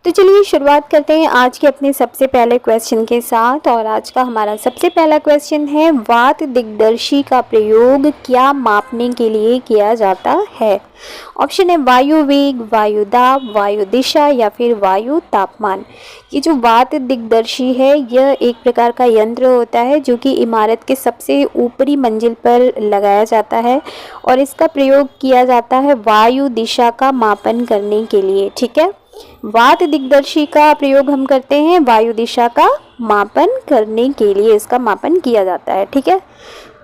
तो चलिए शुरुआत करते हैं आज के अपने सबसे पहले क्वेश्चन के साथ। और आज का हमारा सबसे पहला क्वेश्चन है, वात दिग्दर्शी का प्रयोग क्या मापने के लिए किया जाता है। ऑप्शन है वायु वेग, वायु दाब, वायु दिशा या फिर वायु तापमान। ये जो वात दिग्दर्शी है यह एक प्रकार का यंत्र होता है जो कि इमारत के सबसे ऊपरी मंजिल पर लगाया जाता है और इसका प्रयोग किया जाता है वायु दिशा का मापन करने के लिए। ठीक है, वात दिग्दर्शी का प्रयोग हम करते हैं वायु दिशा का मापन करने के लिए, इसका मापन किया जाता है। ठीक है,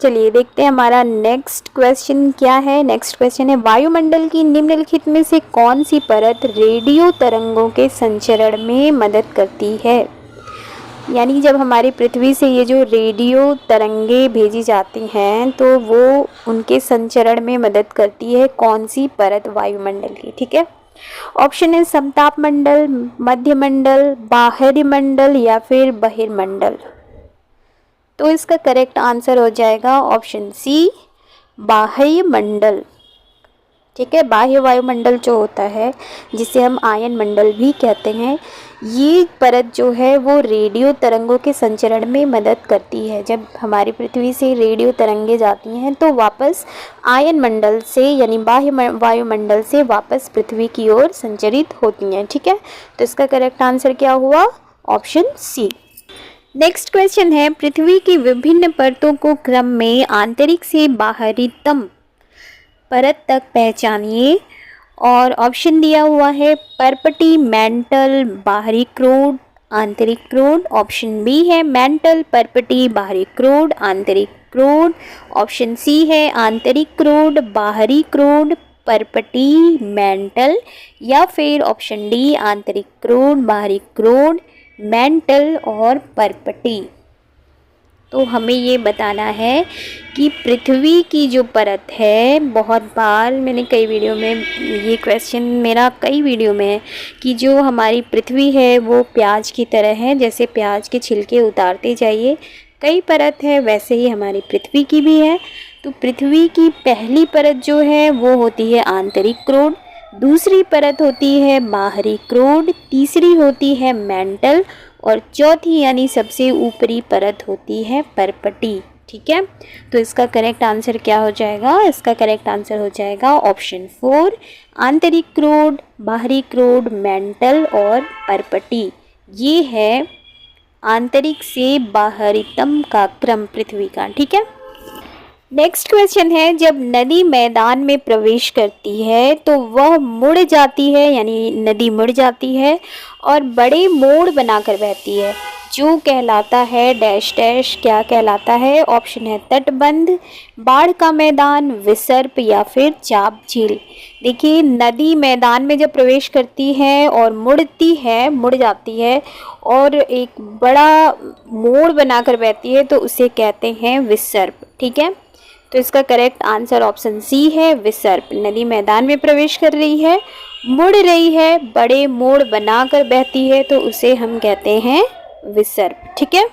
चलिए देखते हैं हमारा नेक्स्ट क्वेश्चन क्या है। नेक्स्ट क्वेश्चन है, वायुमंडल की निम्नलिखित में से कौन सी परत रेडियो तरंगों के संचरण में मदद करती है। यानी जब हमारी पृथ्वी से ये जो रेडियो तरंगे भेजी जाती हैं तो वो उनके संचरण में मदद करती है कौन सी परत वायुमंडल की। ठीक है, ऑप्शन है समताप मंडल, मध्य मंडल, बाहरी मंडल या फिर बहिर्मंडल। तो इसका करेक्ट आंसर हो जाएगा ऑप्शन सी, बाह्य मंडल। ठीक है, बाह्य वायुमंडल जो होता है जिसे हम आयन मंडल भी कहते हैं, ये परत जो है वो रेडियो तरंगों के संचरण में मदद करती है। जब हमारी पृथ्वी से रेडियो तरंगे जाती हैं तो वापस आयन मंडल से यानी बाह्य वायुमंडल से वापस पृथ्वी की ओर संचरित होती हैं। ठीक है, तो इसका करेक्ट आंसर क्या हुआ, ऑप्शन सी। नेक्स्ट क्वेश्चन है, पृथ्वी की विभिन्न परतों को क्रम में आंतरिक से बाहरीतम परत तक पहचानिए। और ऑप्शन दिया हुआ है परपटी, मेंटल, बाहरी क्रोड, आंतरिक क्रोड। ऑप्शन बी है मेंटल, परपटी, बाहरी क्रोड, आंतरिक क्रोड। ऑप्शन सी है आंतरिक क्रोड, बाहरी क्रोड, परपटी, मेंटल या फिर ऑप्शन डी आंतरिक क्रोड, बाहरी क्रोड, मेंटल और परपटी। तो हमें ये बताना है कि पृथ्वी की जो परत है, बहुत बार मैंने कई वीडियो में ये क्वेश्चन मेरा कई वीडियो में है कि जो हमारी पृथ्वी है वो प्याज की तरह है, जैसे प्याज के छिलके उतारते जाइए कई परत है, वैसे ही हमारी पृथ्वी की भी है। तो पृथ्वी की पहली परत जो है वो होती है आंतरिक क्रोड, दूसरी परत होती है बाहरी क्रोड, तीसरी होती है मेंटल और चौथी यानी सबसे ऊपरी परत होती है परपटी। ठीक है, तो इसका करेक्ट आंसर क्या हो जाएगा, इसका करेक्ट आंसर हो जाएगा ऑप्शन 4, आंतरिक क्रोड, बाहरी क्रोड, मेंटल और परपटी। ये है आंतरिक से बाहरीतम का क्रम पृथ्वी का। ठीक है, नेक्स्ट क्वेश्चन है, जब नदी मैदान में प्रवेश करती है तो वह मुड़ जाती है, यानी नदी मुड़ जाती है और बड़े मोड़ बनाकर बहती है जो कहलाता है डैश डैश। क्या कहलाता है, ऑप्शन है तटबंध, बाढ़ का मैदान, विसर्प या फिर चाप झील। देखिए, नदी मैदान में जब प्रवेश करती है और मुड़ती है, मुड़ जाती है और एक बड़ा मोड़ बनाकर बहती है तो उसे कहते हैं विसर्प। ठीक है, तो इसका करेक्ट आंसर ऑप्शन सी है, विसर्प। नदी मैदान में प्रवेश कर रही है, मुड़ रही है, बड़े मोड़ बनाकर बहती है तो उसे हम कहते हैं विसर्प। ठीक है,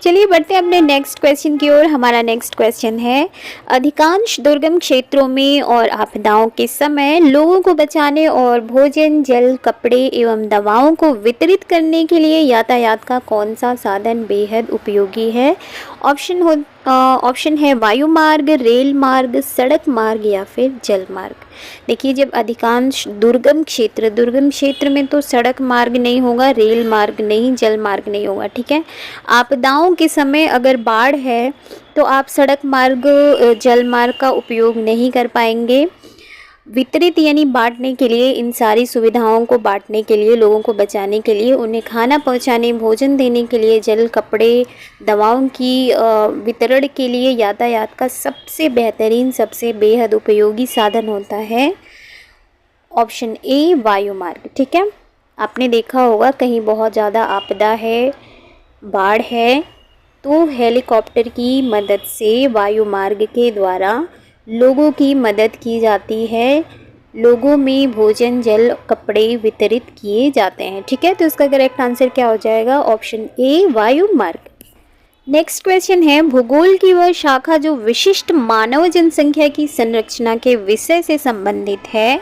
चलिए बढ़ते हैं अपने नेक्स्ट क्वेश्चन की ओर। हमारा नेक्स्ट क्वेश्चन है, अधिकांश दुर्गम क्षेत्रों में और आपदाओं के समय लोगों को बचाने और भोजन, जल, कपड़े एवं दवाओं को वितरित करने के लिए यातायात का कौन सा साधन बेहद उपयोगी है। ऑप्शन है वायु मार्ग, रेल मार्ग, सड़क मार्ग या फिर जल मार्ग। देखिए, जब अधिकांश दुर्गम क्षेत्र में तो सड़क मार्ग नहीं होगा, रेल मार्ग नहीं, जल मार्ग नहीं होगा। ठीक है, आपदाओं के समय अगर बाढ़ है तो आप सड़क मार्ग, जल मार्ग का उपयोग नहीं कर पाएंगे। वितरित यानी बांटने के लिए, इन सारी सुविधाओं को बांटने के लिए, लोगों को बचाने के लिए, उन्हें खाना पहुंचाने, भोजन देने के लिए, जल, कपड़े, दवाओं की वितरण के लिए यातायात का सबसे बेहतरीन, सबसे बेहद उपयोगी साधन होता है ऑप्शन ए, वायु मार्ग। ठीक है, आपने देखा होगा कहीं बहुत ज़्यादा आपदा है, बाढ़ है, तो हेलीकॉप्टर की मदद से वायु मार्ग के द्वारा लोगों की मदद की जाती है, लोगों में भोजन, जल, कपड़े वितरित किए जाते हैं। ठीक है, तो इसका करेक्ट आंसर क्या हो जाएगा, ऑप्शन ए, वायु मार्ग। नेक्स्ट क्वेश्चन है, भूगोल की वह शाखा जो विशिष्ट मानव जनसंख्या की संरचना के विषय से संबंधित है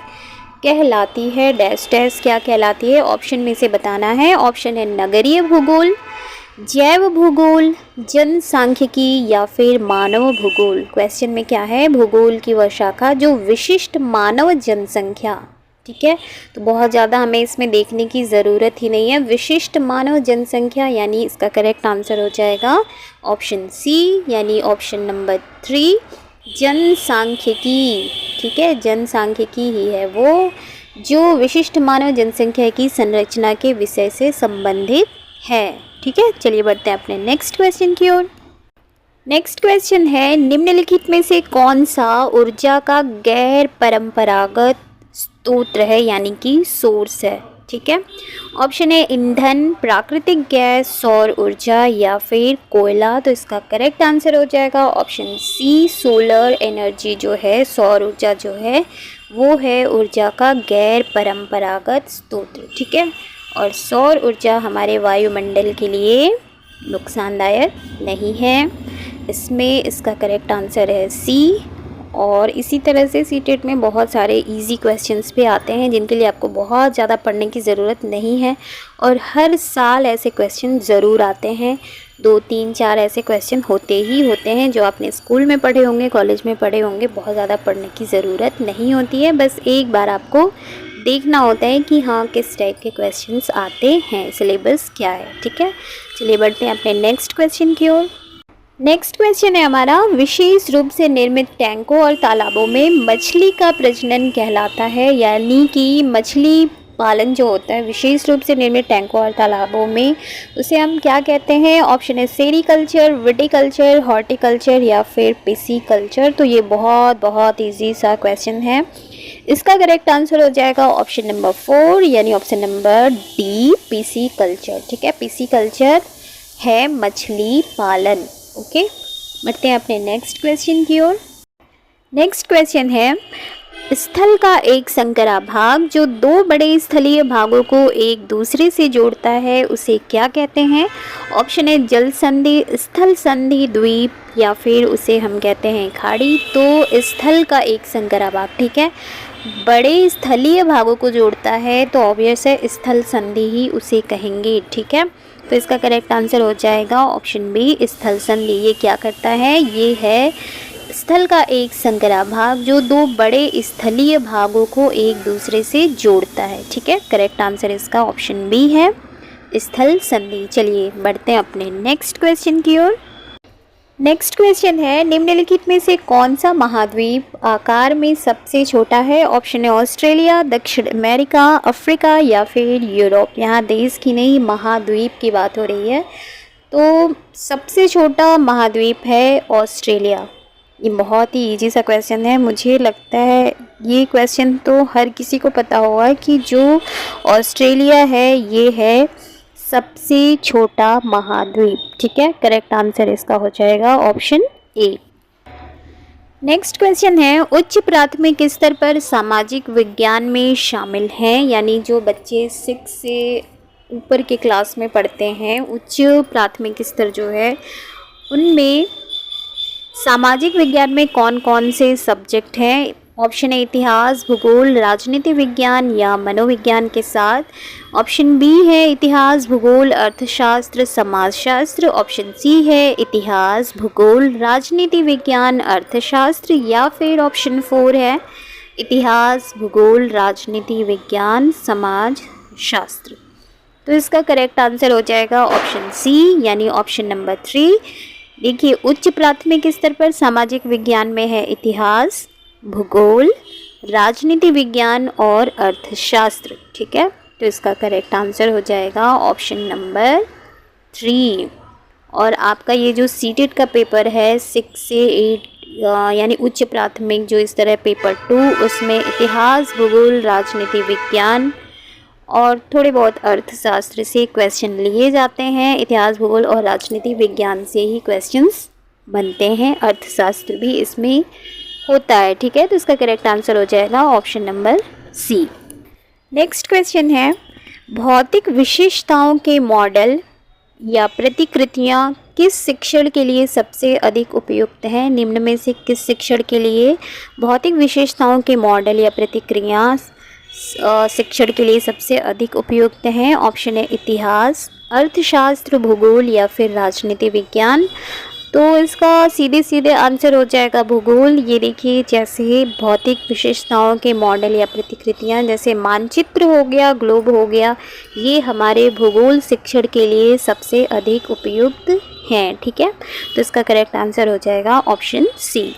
कहलाती है डैश डैश, क्या कहलाती है? ऑप्शन में से बताना है। ऑप्शन है नगरीय भूगोल, जैव भूगोल, जनसांख्यिकी या फिर मानव भूगोल। क्वेश्चन में क्या है? भूगोल की वह शाखा जो विशिष्ट मानव जनसंख्या, ठीक है, तो बहुत ज़्यादा हमें इसमें देखने की ज़रूरत ही नहीं है। विशिष्ट मानव जनसंख्या यानी इसका करेक्ट आंसर हो जाएगा ऑप्शन सी, यानी ऑप्शन नंबर 3 जनसांख्यिकी। ठीक है, जनसांख्यिकी ही है वो जो विशिष्ट मानव जनसंख्या की संरचना के विषय से संबंधित है। ठीक है, चलिए बढ़ते हैं अपने नेक्स्ट क्वेश्चन की ओर। नेक्स्ट क्वेश्चन है, निम्नलिखित में से कौन सा ऊर्जा का गैर परंपरागत स्रोत है यानी कि सोर्स है? ठीक है, ऑप्शन है ईंधन, प्राकृतिक गैस, सौर ऊर्जा या फिर कोयला। तो इसका करेक्ट आंसर हो जाएगा ऑप्शन सी, सोलर एनर्जी जो है, सौर ऊर्जा जो है वो है ऊर्जा का गैर परंपरागत स्रोत। ठीक है, और सौर ऊर्जा हमारे वायुमंडल के लिए नुकसानदायक नहीं है। इसमें इसका करेक्ट आंसर है सी। और इसी तरह से सीटेट में बहुत सारे इजी क्वेश्चंस भी आते हैं जिनके लिए आपको बहुत ज़्यादा पढ़ने की ज़रूरत नहीं है, और हर साल ऐसे क्वेश्चन ज़रूर आते हैं। 2, 3, 4 ऐसे क्वेश्चन होते ही होते हैं जो आपने स्कूल में पढ़े होंगे, कॉलेज में पढ़े होंगे। बहुत ज़्यादा पढ़ने की ज़रूरत नहीं होती है, बस एक बार आपको देखना होता है कि हाँ किस टाइप के क्वेश्चंस आते हैं, सिलेबस क्या है। ठीक है, चलिए बढ़ते हैं अपने नेक्स्ट क्वेश्चन की ओर। नेक्स्ट क्वेश्चन है हमारा, विशेष रूप से निर्मित टैंकों और तालाबों में मछली का प्रजनन कहलाता है, यानी कि मछली पालन जो होता है विशेष रूप से निर्मित टैंकों और तालाबों में, उसे हम क्या कहते हैं? ऑप्शन है सेरीकल्चर, विटिकल्चर, हॉर्टिकल्चर या फिर पिसीकल्चर। तो ये बहुत ईजी सा क्वेश्चन है। इसका करेक्ट आंसर हो जाएगा ऑप्शन नंबर 4 यानी ऑप्शन नंबर डी, पिसीकल्चर। ठीक है, पिसीकल्चर है मछली पालन। ओके, बढ़ते हैं अपने नेक्स्ट क्वेश्चन की ओर। नेक्स्ट क्वेश्चन है, स्थल का एक संकरा भाग जो 2 बड़े स्थलीय भागों को एक दूसरे से जोड़ता है उसे क्या कहते हैं? ऑप्शन है जल संधि, स्थल संधि, द्वीप या फिर उसे हम कहते हैं खाड़ी। तो स्थल का एक संकरा भाग, ठीक है, बड़े स्थलीय भागों को जोड़ता है तो ऑब्वियस है स्थल संधि ही उसे कहेंगे। ठीक है, तो इसका करेक्ट आंसर हो जाएगा ऑप्शन बी, स्थल संधि। ये क्या करता है? ये है स्थल का एक संकरा भाग जो 2 बड़े स्थलीय भागों को एक दूसरे से जोड़ता है। ठीक है, करेक्ट आंसर इसका ऑप्शन बी है, स्थल संधि। चलिए बढ़ते हैं अपने नेक्स्ट क्वेश्चन की ओर। नेक्स्ट क्वेश्चन है, निम्नलिखित में से कौन सा महाद्वीप आकार में सबसे छोटा है? ऑप्शन है ऑस्ट्रेलिया, दक्षिण अमेरिका, अफ्रीका या फिर यूरोप। यहाँ देश की नहीं महाद्वीप की बात हो रही है। तो सबसे छोटा महाद्वीप है ऑस्ट्रेलिया। ये बहुत ही इजी सा क्वेश्चन है, मुझे लगता है ये क्वेश्चन तो हर किसी को पता होगा कि जो ऑस्ट्रेलिया है ये है सबसे छोटा महाद्वीप। ठीक है, करेक्ट आंसर इसका हो जाएगा ऑप्शन ए। नेक्स्ट क्वेश्चन है, उच्च प्राथमिक स्तर पर सामाजिक विज्ञान में शामिल हैं, यानी जो बच्चे 6 से ऊपर के क्लास में पढ़ते हैं, उच्च प्राथमिक स्तर जो है उनमें सामाजिक विज्ञान में कौन कौन से सब्जेक्ट हैं? ऑप्शन है इतिहास, भूगोल, राजनीति विज्ञान या मनोविज्ञान के साथ। ऑप्शन बी है इतिहास, भूगोल, अर्थशास्त्र, समाजशास्त्र। ऑप्शन सी है इतिहास, भूगोल, राजनीति विज्ञान, अर्थशास्त्र या फिर ऑप्शन 4 है इतिहास, भूगोल, राजनीति विज्ञान, समाजशास्त्र। तो इसका करेक्ट आंसर हो जाएगा ऑप्शन सी यानी ऑप्शन नंबर 3। देखिए, उच्च प्राथमिक स्तर पर सामाजिक विज्ञान में है इतिहास, भूगोल, राजनीति विज्ञान और अर्थशास्त्र। ठीक है, तो इसका करेक्ट आंसर हो जाएगा ऑप्शन नंबर 3। और आपका ये जो सीटेट का पेपर है 6 से 8 यानी उच्च प्राथमिक जो इस तरह पेपर 2, उसमें इतिहास, भूगोल, राजनीति विज्ञान और थोड़े बहुत अर्थशास्त्र से क्वेश्चन लिए जाते हैं। इतिहास, भूगोल और राजनीति विज्ञान से ही क्वेश्चंस बनते हैं, अर्थशास्त्र भी इसमें होता है। ठीक है, तो इसका करेक्ट आंसर हो जाएगा option number C. Next question है, भौतिक विशेषताओं के मॉडल या प्रतिकृतियाँ किस शिक्षण के लिए सबसे अधिक उपयुक्त हैं? निम्न में से किस शिक्षण के लिए भौतिक विशेषताओं के मॉडल या प्रतिक्रिया शिक्षण के लिए सबसे अधिक उपयुक्त हैं? ऑप्शन है इतिहास, अर्थशास्त्र, भूगोल या फिर राजनीति विज्ञान। तो इसका सीधे सीधे आंसर हो जाएगा भूगोल। ये देखिए, जैसे भौतिक विशेषताओं के मॉडल या प्रतिकृतियाँ, जैसे मानचित्र हो गया, ग्लोब हो गया, ये हमारे भूगोल शिक्षण के लिए सबसे अधिक उपयुक्त हैं। ठीक है, तो इसका करेक्ट आंसर हो जाएगा ऑप्शन सी।